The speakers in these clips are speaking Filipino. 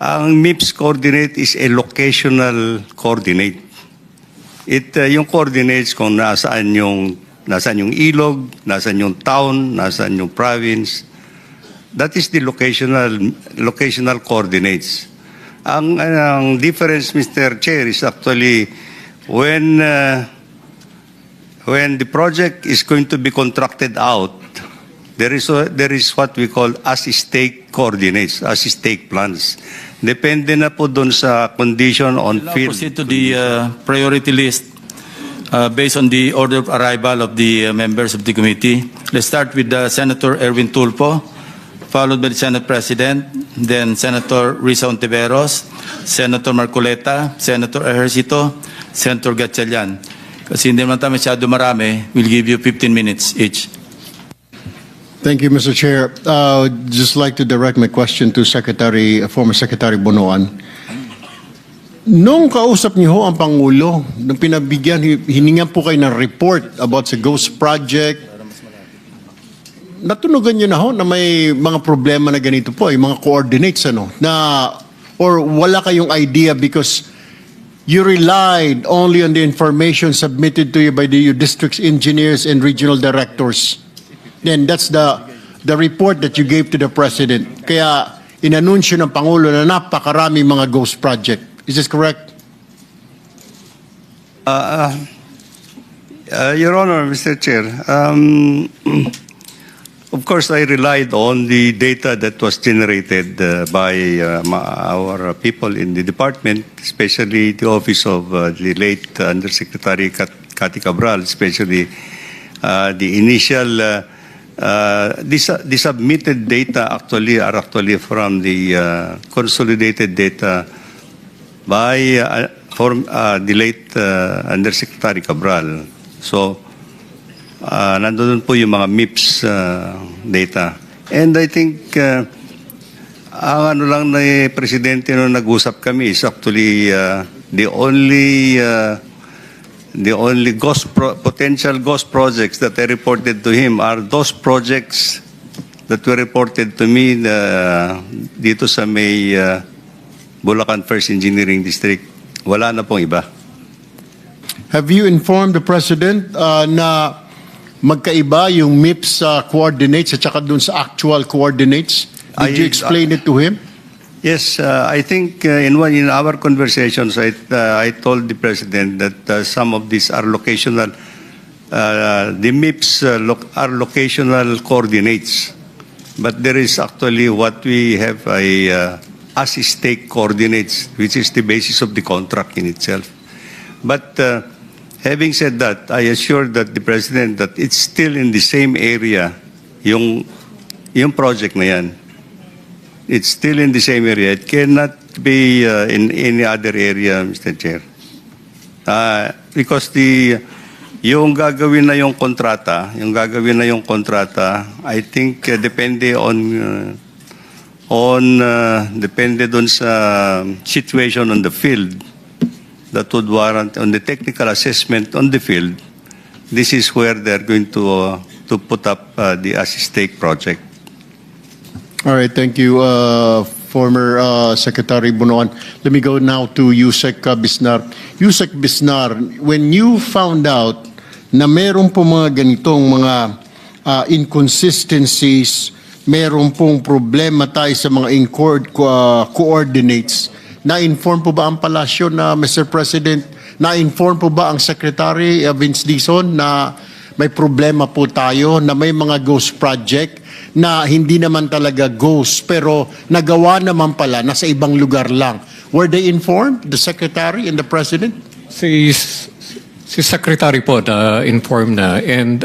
Ang MIPS coordinate is a locational coordinate. Yung coordinates kung nasaan yung ilog, nasaan yung town, nasaan yung province. That is the locational coordinates. Ang difference, Mr. Chair, is actually when the project is going to be contracted out, there is what we call as-stake coordinates, as-stake plans. Depende na po doon sa condition on field. Proceed to the priority list based on the order of arrival of the members of the committee. Let's start with Senator Erwin Tulfo, followed by the Senate President, then Senator Risa Ontiveros, Senator Marcoleta, Senator Ejercito, Senator Gatchalian. Kasi hindi naman tayo masyado marami, we'll give you 15 minutes each. Thank you, Mr. Chair. Just like to direct my question to former Secretary Bonoan. Nung kausap niyo ho ang Pangulo, nung pinabigyan, hiningan po kayo ng report about sa Ghost Project, natunugan niyo na ho na may mga problema na ganito po, yung mga coordinates, or wala kayong idea because you relied only on the information submitted to you by the district's engineers and regional directors. Then that's the report that you gave to the President. Kaya inanunsyo ng Pangulo na napakarami mga ghost project. Is this correct? Your Honor, Mr. Chair, of course I relied on the data that was generated by our people in the department, especially the office of the late Undersecretary Cathy Cabral, especially the initial the submitted data are actually from the consolidated data by the late Undersecretary Cabral. So, nandun po yung mga MIPS data. And I think ang ano lang na Presidente nung nag-usap kami is actually the only potential ghost projects that I reported to him are those projects that were reported to me dito sa may Bulacan First Engineering District. Wala na pong iba. Have you informed the President na magkaiba yung MIPS coordinates at saka dun sa actual coordinates? Did you explain it to him? Yes, I think in our conversations, I told the President that some of these are locational, the MIPS are locational coordinates. But there is actually what we have as-stake coordinates, which is the basis of the contract in itself. But having said that, I assured that the President that it's still in the same area, yung project na yan. It's still in the same area. It cannot be in any other area, Mr. Chair. Because yung gagawin na yung kontrata, I think depende depende doon sa situation on the field that would warrant on the technical assessment on the field. This is where they're going to put up the as-stake project. All right, thank you, former Secretary Bonoan. Let me go now to Yusek Bisnar. Yusek Bisnar, when you found out na meron po mga ganitong mga inconsistencies, meron pong problema tayo sa mga coordinates, na-inform po ba ang palasyo na Mr. President, na-inform po ba ang Secretary Vince Dizon na may problema po tayo, na may mga ghost project na hindi naman talaga ghost pero nagawa naman pala, nasa ibang lugar lang? Were they informed, the Secretary and the President? Si Secretary po na informed na, and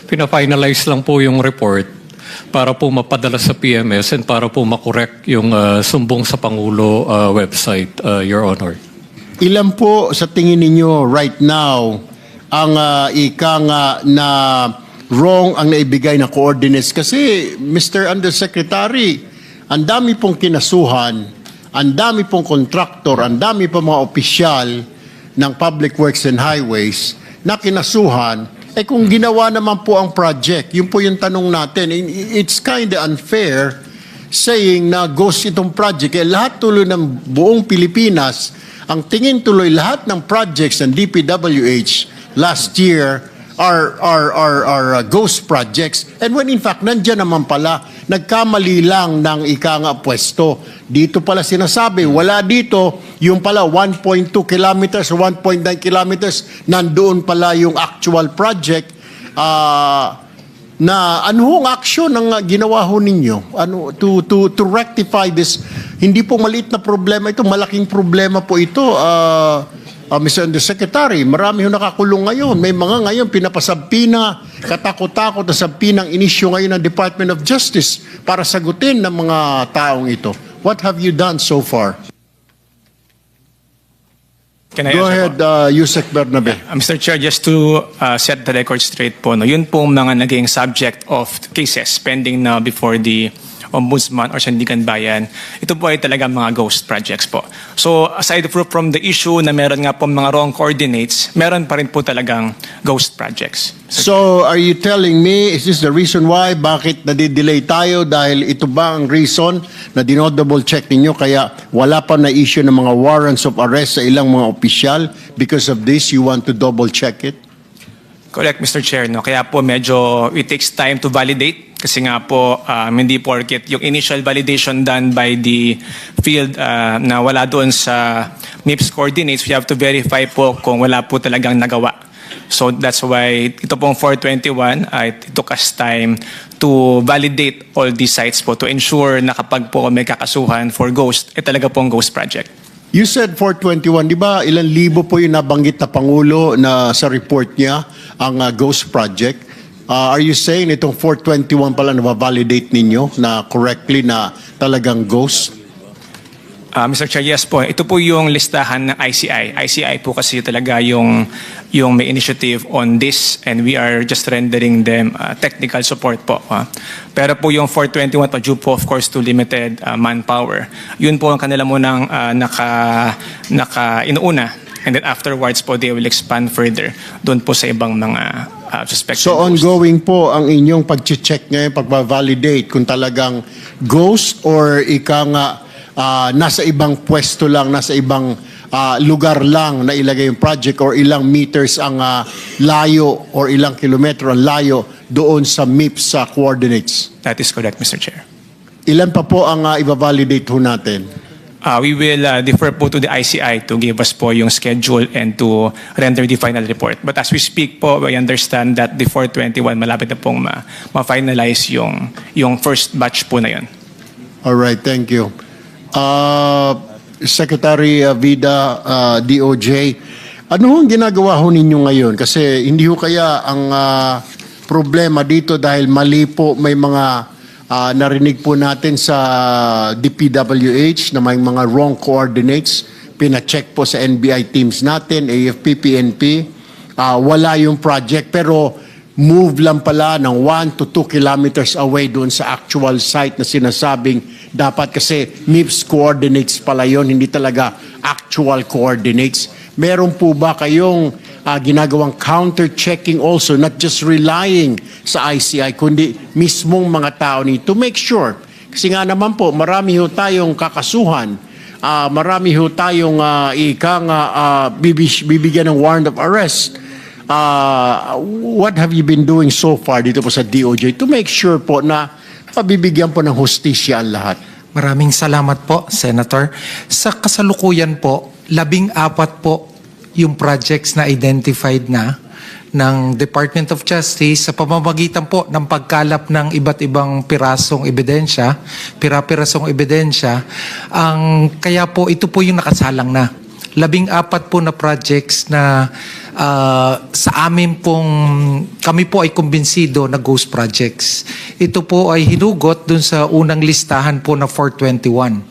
pina-finalize lang po yung report para po mapadala sa PMS and para po makorek yung sumbong sa Pangulo website, Your Honor. Ilan po sa tingin ninyo right now ang na wrong ang naibigay na coordinates? Kasi Mr. Undersecretary, ang dami pong kinasuhan, ang dami pong contractor, ang dami pong mga opisyal ng Public Works and Highways na kinasuhan. Kung ginawa naman po ang project, yun po yung tanong natin. It's kind of unfair saying na ghost itong project. Kaya lahat tuloy ng buong Pilipinas, ang tingin tuloy lahat ng projects ng DPWH last year are ghost projects. And when in fact, nandyan naman pala, nagkamali lang ng ika nga pwesto. Dito pala sinasabi, wala dito, yung pala 1.2 kilometers, 1.9 kilometers, nandoon pala yung actual project. Na ano hong action ang ginawa ho ninyo to rectify this? Hindi po maliit na problema ito, malaking problema po ito. Mr. Undersecretary, marami ho nakakulong ngayon. May mga ngayon pinapasabpina, katakot-takot na sabpinang inisyo ngayon ng Department of Justice para sagutin ng mga taong ito. What have you done so far? Can I Go answer ahead, po? Yusek Bernabe. Mr. Chair, just to set the record straight po, no, yun po mga naging subject of cases pending na before the Ombudsman or Sandigan Bayan. Ito po ay talaga mga ghost projects po. So aside from the issue na meron nga po mga wrong coordinates, meron pa rin po talagang ghost projects. So, are you telling me, is this the reason why, bakit nadidelay tayo? Dahil ito ba ang reason na dinodouble check ninyo kaya wala pa na issue ng mga warrants of arrest sa ilang mga opisyal? Because of this, you want to double check it? Correct, Mr. Chair. No? Kaya po medyo it takes time to validate kasi nga po hindi porket yung initial validation done by the field na wala doon sa MIPS coordinates, we have to verify po kung wala po talagang nagawa. So that's why ito pong 421, it took us time to validate all these sites po to ensure na kapag po may kakasuhan for ghost, talaga pong ghost project. You said 421, di ba ilang libo po yung nabanggit na Pangulo na sa report niya ang ghost project? Are you saying itong 421 pala na-validate ninyo na correctly na talagang ghost? Mr. Chair, yes po. Ito po yung listahan ng ICI. ICI po kasi talaga yung may initiative on this and we are just rendering them technical support po. Pero po yung 421 po, due po of course to limited manpower. Yun po ang kanila munang inuuna. And then afterwards po, they will expand further doon po sa ibang mga suspected So ghosts. ongoing po ang inyong pag-check ngayon, pag-validate kung talagang ghost or ika nga nasa ibang pwesto lang, nasa ibang lugar lang na ilagay yung project or ilang meters ang layo or ilang kilometro ang layo doon sa MIPS coordinates. That is correct, Mr. Chair. Ilan pa po ang i-validate ho natin? We will defer po to the ICI to give us po yung schedule and to render the final report. But as we speak po, we understand that the 421 malapit na pong ma-finalize yung first batch po na yun. Alright, thank you. Secretary Vida, DOJ, ano ang ginagawa ho ninyo ngayon? Kasi hindi ho kaya ang problema dito dahil mali po may mga narinig po natin sa DPWH na may mga wrong coordinates. Pina-check po sa NBI teams natin, AFP, PNP. Wala yung project pero move lang pala ng 1 to 2 kilometers away doon sa actual site na sinasabing dapat kasi MIPS coordinates pala yon, hindi talaga actual coordinates. Meron po ba kayong ginagawang counter-checking also, not just relying sa ICI, kundi mismong mga tao to make sure? Kasi nga naman po, marami ho tayong kakasuhan, marami ho tayong bibigyan ng warrant of arrest. What have you been doing so far dito po sa DOJ to make sure po na pabibigyan po ng hustisya ang lahat? Maraming salamat po, Senator. Sa kasalukuyan po, 14 po yung projects na identified na ng Department of Justice sa pamamagitan po ng pagkalap ng iba't ibang pirasong ebidensya, pirasong ebidensya. Kaya po ito po yung nakasalang na. 14 po na projects na sa amin pong kami po ay kumbinsido na ghost projects. Ito po ay hinugot dun sa unang listahan po na 421.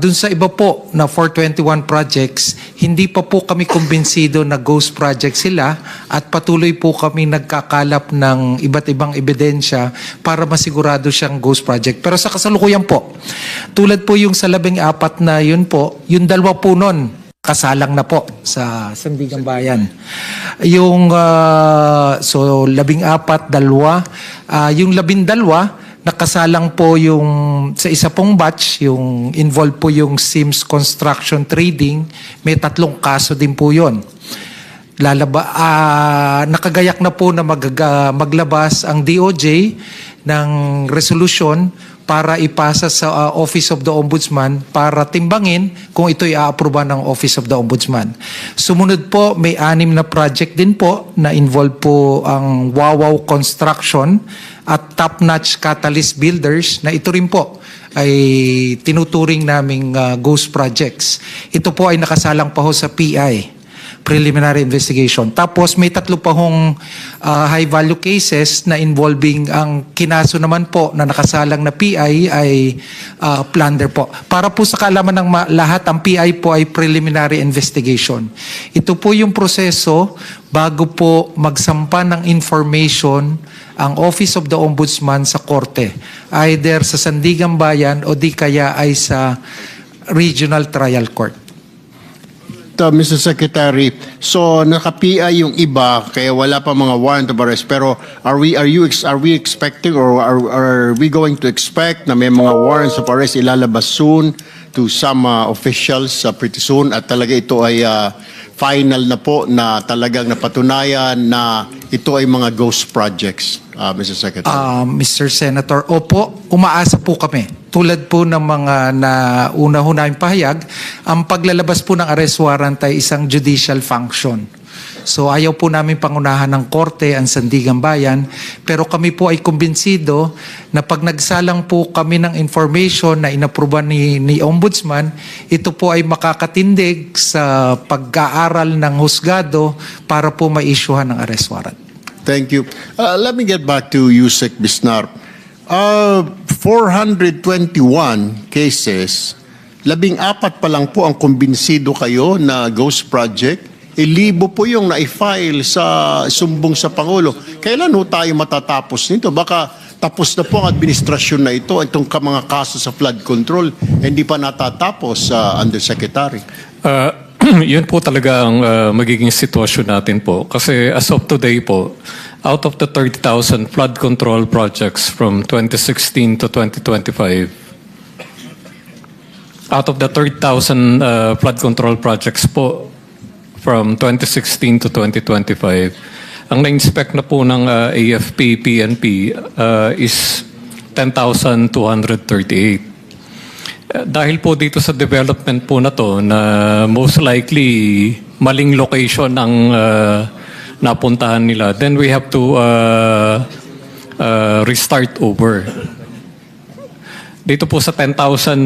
Dun sa iba po na 421 projects, hindi pa po kami kumbinsido na ghost projects sila at patuloy po kami nagkakalap ng iba't ibang ebidensya para masigurado siyang ghost project. Pero sa kasalukuyan po, tulad po yung sa 14 na yun po, yung 2 po nun, kasalang na po sa Sandigan Bayan. Yung so 14, 2, yung 12 nakasalang po yung sa isa pong batch, yung involved po yung Sims Construction Trading, may 3 kaso din po yon. Nakagayak na po na maglabas ang DOJ ng resolution para ipasa sa Office of the Ombudsman para timbangin kung ito'y aaproba ng Office of the Ombudsman. Sumunod po, may 6 na project din po na involve po ang Wawaw Construction at Top Notch Catalyst Builders na ito rin po ay tinuturing naming ghost projects. Ito po ay nakasalang pa ho sa PI, preliminary investigation. Tapos may 3 pa hong high value cases na involving ang kinaso naman po na nakasalang na PI ay plunder po. Para po sa kaalaman ng lahat, ang PI po ay preliminary investigation. Ito po yung proseso bago po magsampa ng information ang Office of the Ombudsman sa korte, either sa Sandigan Bayan o di kaya ay sa Regional Trial Court. Mr. Secretary, so naka-PI yung iba kaya wala pa mga warrant of arrest, pero are we expecting or are we going to expect na may mga warrants of arrest ilalabas soon to some officials pretty soon at talaga ito ay final na po na talagang napatunayan na ito ay mga ghost projects, Mr. Secretary? Mr. Senator, opo, umaasa po kami. Tulad po ng mga una ho namin pahayag, ang paglalabas po ng arrest warrant ay isang judicial function. So ayaw po namin pangunahan ng korte ang Sandigan Bayan, pero kami po ay kumbinsido na pag nagsalang po kami ng information na inapruban ni Ombudsman, ito po ay makakatindig sa pag-aaral ng husgado para po ma-issuehan ng arrest warrant. Thank you. Let me get back to Yusek Bisnar. 421 cases, 14 pa lang po ang kumbinsido kayo na ghost project. 1,000 po yung na-file sa sumbong sa Pangulo. Kailan ho tayo matatapos nito? Baka tapos na po ang administrasyon na ito, itong mga kaso sa flood control, hindi pa natatapos, Undersecretary. Yun po talaga ang magiging sitwasyon natin po. Kasi as of today po, out of the 30,000 flood control projects from 2016 to 2025, out of the 30,000 flood control projects po from 2016 to 2025, ang na-inspect na po ng AFP, PNP is 10,238. Dahil po dito sa development po na to na most likely maling location ang napuntahan nila, then we have to restart over. Dito po sa 10,000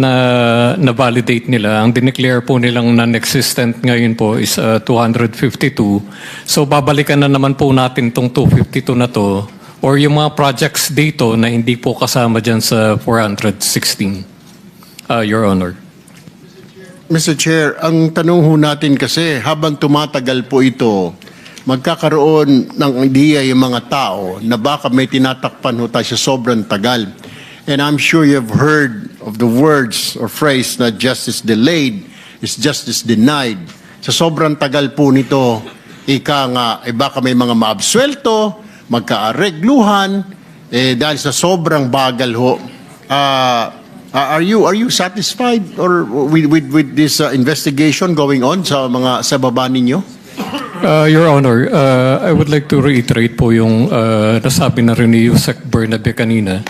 na validate nila, ang dineclare po nilang non-existent ngayon po is 252. So babalikan na naman po natin tong 252 na to or yung mga projects dito na hindi po kasama dyan sa 416. Your Honor. Mr. Chair, ang tanong ho natin kasi habang tumatagal po ito, magkakaroon ng idea yung mga tao na baka may tinatakpan ho tayo sa sobrang tagal. And I'm sure you've heard of the words or phrase na justice delayed is justice denied. Sa sobrang tagal po nito, ika nga, baka may mga maabsuelto, magkaaregluhan, dahil sa sobrang bagal ho. Are you satisfied or with this investigation going on sa baba ninyo? Your Honor, I would like to reiterate po yung nasabi na rin ni Yusek Bernabe kanina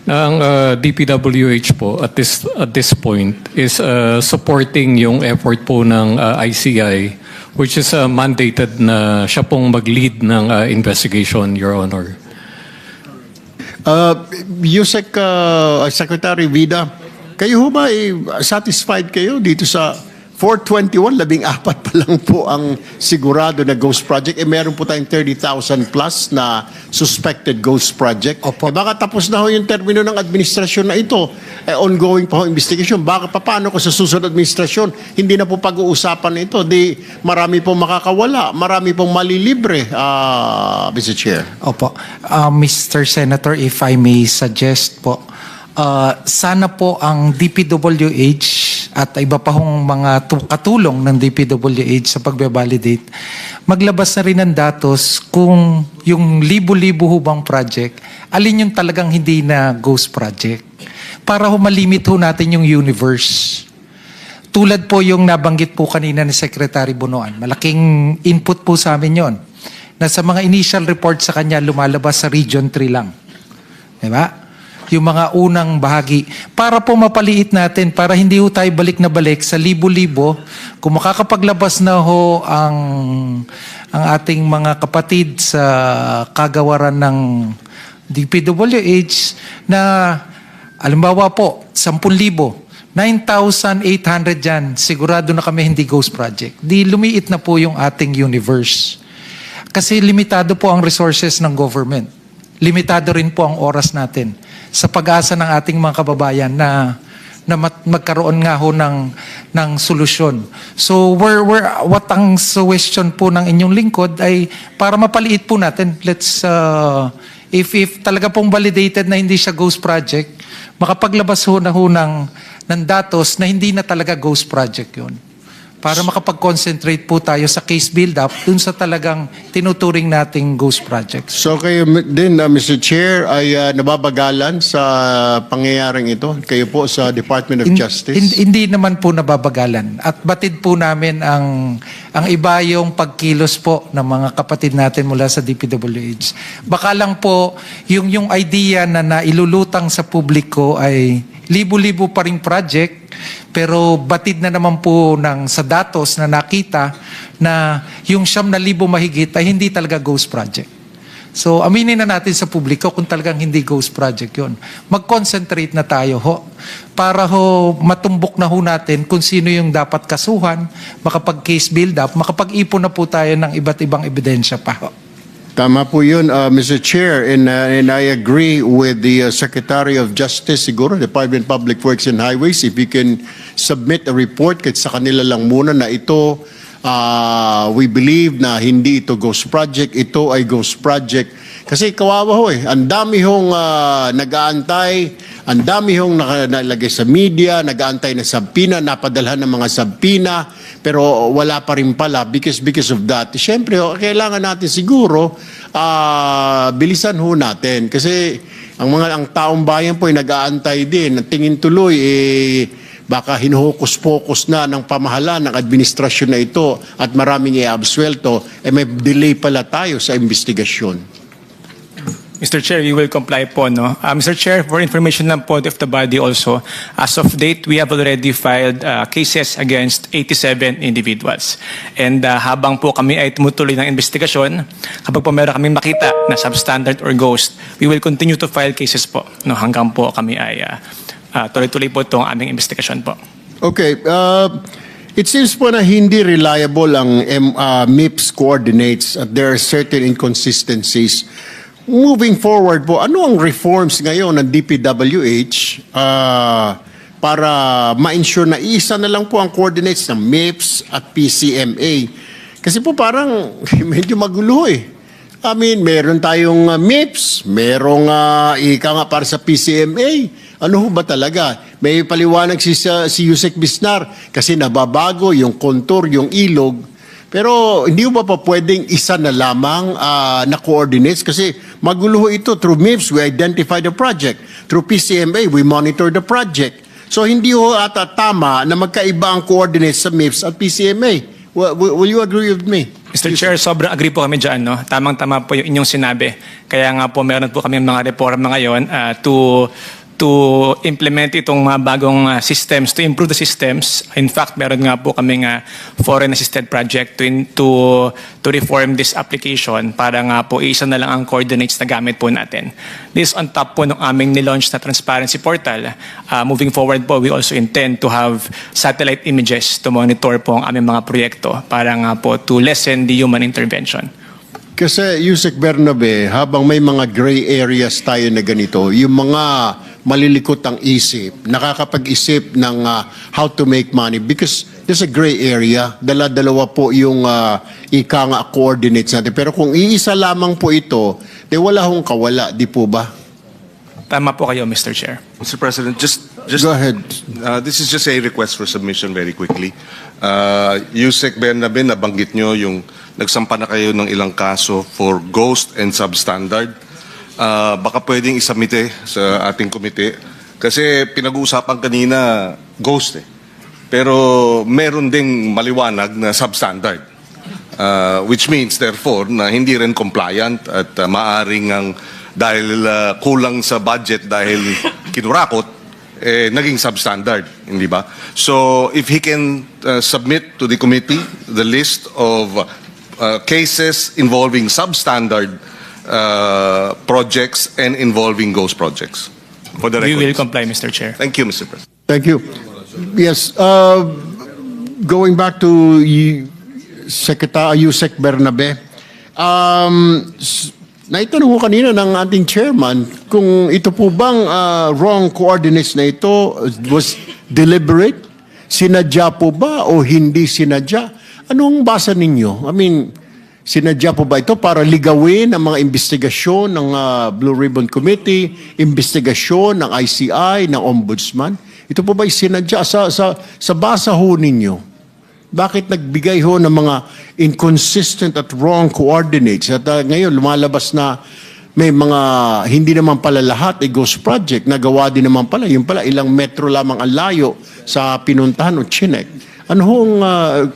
na ang DPWH po at this point is supporting yung effort po ng ICI which is mandated na siya pong mag-lead ng investigation, Your Honor. Yusek Secretary Vida, kayo ho ba satisfied kayo dito sa 421, 14 pa lang po ang sigurado na ghost project. Meron po tayong 30,000 plus na suspected ghost project. Opo. Baka tapos na ho yung termino ng administrasyon na ito. Ongoing pa ho investigation. Baka paano kung sa susunod administrasyon, hindi na po pag-uusapan na ito. Di marami pong makakawala, marami pong malilibre, Mr. Chair. Opo. Mr. Senator, if I may suggest po, sana po ang DPWH at iba pa hong mga katulong ng DPWH sa pagbe-validate, maglabas na rin ng datos kung yung libo-libo hubang project, alin yung talagang hindi na ghost project. Para malimit ho natin yung universe. Tulad po yung nabanggit po kanina ni Secretary Bunoan, malaking input po sa amin yon. Na sa mga initial report sa kanya, lumalabas sa Region 3 lang. Diba? Yung mga unang bahagi. Para po mapaliit natin, para hindi ho tayo balik na balik sa libo-libo, kung makakapaglabas na ho ang ating mga kapatid sa kagawaran ng DPWH na, alimbawa po, 10,000, 9,800 dyan, sigurado na kami hindi ghost project. Di lumiit na po yung ating universe. Kasi limitado po ang resources ng government. Limitado rin po ang oras natin sa pag-asa ng ating mga kababayan na magkaroon nga ho ng solusyon. So what ang suggestion po ng inyong lingkod ay para mapaliit po natin, let's if talaga pong validated na hindi siya ghost project, makapaglabas ho ng datos na hindi na talaga ghost project yun. Para makapag-concentrate po tayo sa case build-up dun sa talagang tinuturing nating ghost projects. So kayo din, Mr. Chair, ay nababagalan sa pangyayaring ito? Kayo po sa Department of Justice? Hindi naman po nababagalan. At batid po namin ang iba yung pagkilos po ng mga kapatid natin mula sa DPWH. Baka lang po yung idea na nailulutang sa publiko ay libo-libo pa ring project, pero batid na naman po sa datos na nakita na yung 9,000 mahigit ay hindi talaga ghost project. So aminin na natin sa publiko kung talagang hindi ghost project yun. Mag-concentrate na tayo ho para ho matumbok na ho natin kung sino yung dapat kasuhan, makapag-case build up, makapag-ipon na po tayo ng iba't ibang ebidensya pa ho. Tama po yun, Mr. Chair, and I agree with the Secretary of Justice, siguro, Department of Public Works and Highways, if you can submit a report kahit sa kanila lang muna na ito, we believe na hindi ito ghost project, ito ay ghost project. Kasi kawawa ho ang dami hong nag-aantay, ang dami hong nakalagay sa media, nag-aantay na sabpina, napadalhan ng mga sabpina, pero wala pa rin pala because of that. Siyempre, kailangan natin siguro bilisan ho natin kasi ang taong bayan po ay nag-aantay din. Ang tingin tuloy baka hinuhukus-pokus na ng pamahalaan ng administrasyon na ito at maraming i-absuelto, may delay pala tayo sa investigasyon. Mr. Chair, we will comply po, no? Mr. Chair, for information lang po of the body also, as of date, we have already filed cases against 87 individuals. And habang po kami ay tumutuloy ng investigasyon, kapag po meron kami makita na substandard or ghost, we will continue to file cases po, no? Hanggang po kami ay tuloy-tuloy po itong aming investigasyon po. Okay, it seems po na hindi reliable ang MIPS coordinates at there are certain inconsistencies. Moving forward po, ano ang reforms ngayon ng DPWH para ma-ensure na isa na lang po ang coordinates ng MIPS at PCMA? Kasi po parang medyo magulo I mean, meron tayong MIPS, merong ika nga para sa PCMA. Ano ho ba talaga? May paliwanag si Yusek Bisnar kasi nababago yung contour, yung ilog. Pero hindi ba pa pwedeng isa na lamang na coordinates? Kasi magulo ito. Through MIPS, we identify the project. Through PCMA, we monitor the project. So hindi ho ata tama na magkaiba ang coordinates sa MIPS at PCMA. Will you agree with me? Mr. Chair, sobrang agree po kami dyan, no? Tamang-tama po yung inyong sinabi. Kaya nga po meron po kami mga reforma ngayon to implement itong mga bagong systems, to improve the systems. In fact, meron nga po kaming foreign assisted project to reform this application para nga po isa na lang ang coordinates na gamit po natin. This on top po ng aming nilaunch na transparency portal. Moving forward po, we also intend to have satellite images to monitor po ang aming mga proyekto para nga po to lessen the human intervention. Kasi Yusek Bernabe, habang may mga gray areas tayo na ganito, yung mga malilikot ang isip, nakakapag-isip ng how to make money because there's a gray area. Dala-dalawa po yung ika nga coordinates natin. Pero kung iisa lamang po ito, wala hong kawala, di po ba? Tama po kayo, Mr. Chair. Mr. President, just Go ahead. this is just a request for submission very quickly. Yusek Bernabe, nabanggit nyo yung nagsampa na kayo ng ilang kaso for ghost and substandard. Baka pwedeng isubmit sa ating komite kasi pinag-uusapan kanina ghost Pero meron ding maliwanag na substandard. Which means therefore na hindi rin compliant at maaring ang dahil kulang sa budget dahil kinurakot, naging substandard, hindi ba? So if he can submit to the committee the list of cases involving substandard projects and involving ghost projects. For the We will record. comply, Mr. Chair. Thank you, Mr. President. Thank you. Yes, going back to Secretary Yusek Bernabe, naitanong ko kanina ng ating chairman kung ito po bang wrong coordinates na ito was deliberate, sinadya po ba o hindi sinadya? Anong basa ninyo? I mean, sinadya po ba ito para ligawin ang mga investigasyon ng Blue Ribbon Committee, investigasyon ng ICI, ng Ombudsman? Ito po ba sinadya sa basa ho ninyo? Bakit nagbigay ho ng mga inconsistent at wrong coordinates? At ngayon, lumalabas na may mga hindi naman pala lahat ay ghost project. Nagawa din naman pala. Yung pala, ilang metro lamang ang layo sa pinuntahan o chinek. Ano hong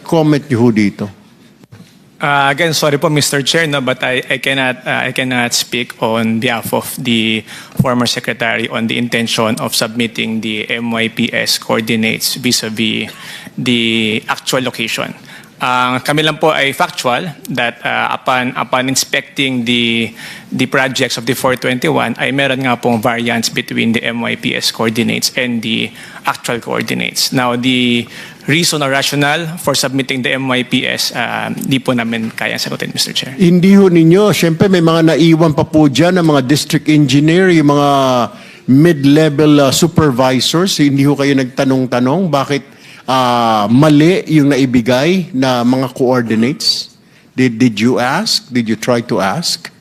comment niyo ho dito? Again, sorry po, Mr. Chair, no, but I cannot speak on behalf of the former secretary on the intention of submitting the MYPS coordinates vis-a-vis the actual location. Kami lang po ay factual that upon inspecting the projects of the 421 ay meron nga pong variance between the MYPS coordinates and the actual coordinates. Now, the reason or rationale for submitting the MYPS, di po namin kaya sagutin, Mr. Chair. Hindi ho ninyo, syempre may mga naiwan pa po dyan ng mga district engineer, yung mga mid-level supervisors, hindi ho kayo nagtanong-tanong bakit mali yung naibigay na mga coordinates? Did you ask? Did you try to ask?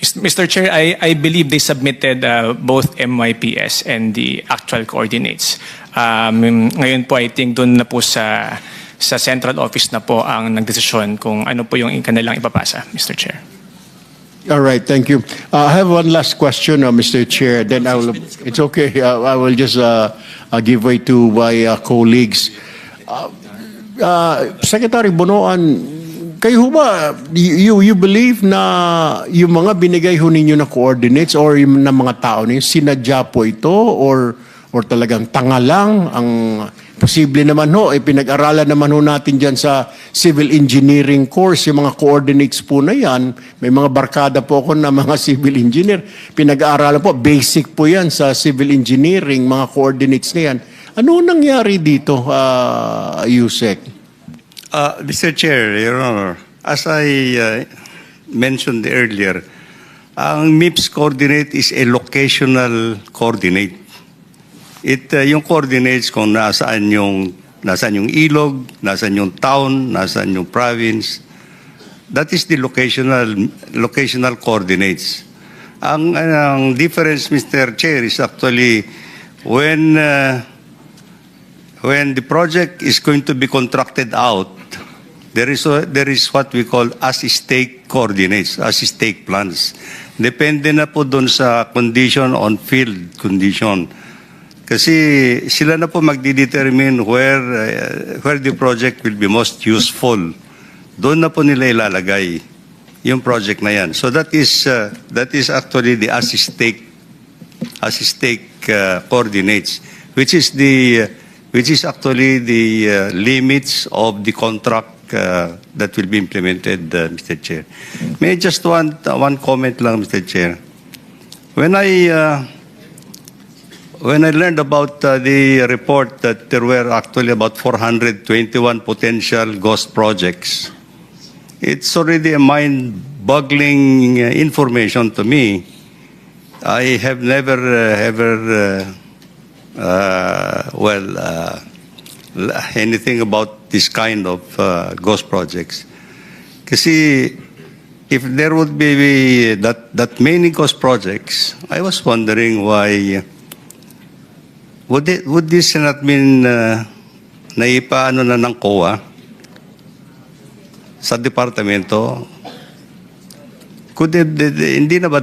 Mr. Chair, I believe they submitted both MYPS and the actual coordinates. Ngayon po, I think doon na po sa central office na po ang nagdesisyon kung ano po yung kanilang ipapasa, Mr. Chair. All right, thank you. I have one last question, Mr. Chair. Then I will. It's okay. I will just give way to my colleagues. Secretary Bonoan, kayo ho ba, you believe na yung mga binigay ho ninyo na coordinates or yung na mga tao ninyo, sinadya po ito or talagang tanga lang ang posible naman ho, pinag-aralan naman ho natin dyan sa civil engineering course, yung mga coordinates po na yan, may mga barkada po ako na mga civil engineer, pinag-aaralan po, basic po yan sa civil engineering, mga coordinates na yan. Ano nangyari dito, Yusek? Mr. Chair, Your Honor, as I mentioned earlier, ang MIPS coordinate is a locational coordinate. Yung coordinates kung nasaan yung ilog, nasaan yung town, nasaan yung province, that is the locational coordinates. Ang difference, Mr. Chair, is actually when the project is going to be contracted out, there is what we call as-stake coordinates, as-stake plans. Depende na po doon sa condition, on-field condition. Kasi sila na po magdidetermine where the project will be most useful. Doon na po nila ilalagay yung project na yan. So that is actually the as-stake coordinates, which is actually the limits of the contract that will be implemented, Mr. Chair. May I just want one comment lang, Mr. Chair. When I learned about the report that there were actually about 421 potential ghost projects, it's already a mind-boggling information to me. I have never anything about this kind of ghost projects. Kasi if there would be that many ghost projects, I was wondering why would this not been naipaano na ng COA sa departamento? Hindi na ba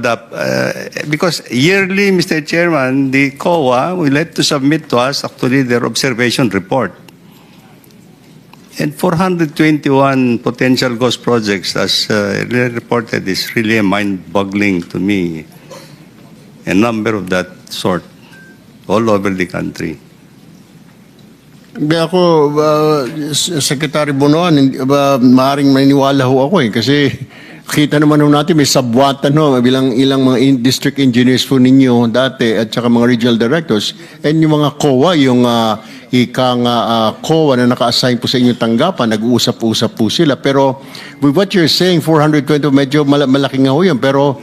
because yearly, Mr. Chairman, the COA will have to submit to us actually their observation report. And 421 potential ghost projects, as reported, is really mind-boggling to me. A number of that sort all over the country. Hindi ako, Secretary Bonoan, maaaring maniniwala ho ako kasi kita naman ho natin may sabwatan ho, bilang ilang mga district engineers po ninyo dati at saka mga regional directors and yung mga COA, yung COA na naka-assign po sa inyong tanggapan, nag-uusap-usap po sila. Pero with what you're saying, 420, medyo malaki nga ho yun. Pero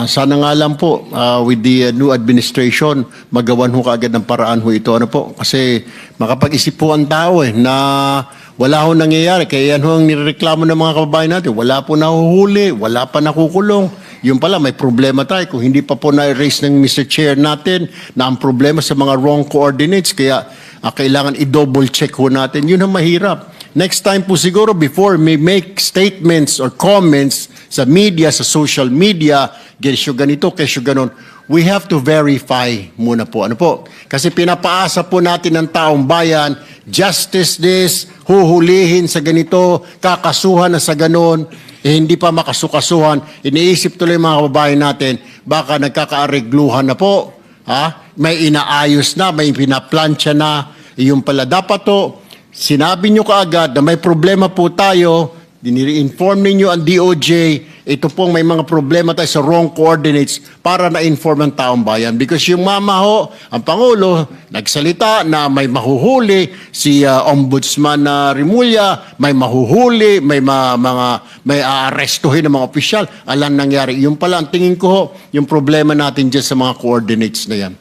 sana nga lang po, with the new administration, magawan ho kaagad ng paraan ho ito. Ano po? Kasi makapag-isip po ang tao na wala ho nangyayari. Kaya yan ho ang nireklamo ng mga kababayan natin. Wala po nahuhuli, wala pa nakukulong. Yung pala, may problema tayo. Kung hindi pa po na-raise ng Mr. Chair natin na ang problema sa mga wrong coordinates, kaya kailangan i-double check ho natin. Yun ang mahirap. Next time po siguro, before may make statements or comments sa media, sa social media, kesyo ganito, kesyo ganon, we have to verify muna po. Ano po? Kasi pinapaasa po natin ng taong bayan, justice this, huhulihin sa ganito, kakasuhan na sa ganon, hindi pa makasukasuhan, iniisip tuloy mga kababayan natin, baka nagkakaaregluhan na po, may inaayos na, may pinaplansya na, yung pala dapat to, sinabi nyo kaagad na may problema po tayo, dinire-inform ninyo ang DOJ, ito pong may mga problema tayo sa wrong coordinates para na-inform ang taong bayan. Because yung mama ho, ang Pangulo, nagsalita na may mahuhuli, si Ombudsman Rimulya, may mahuhuli, may aarestuhin ng mga opisyal. Alam nangyari. Yung pala, ang tingin ko ho, yung problema natin dyan sa mga coordinates na yan.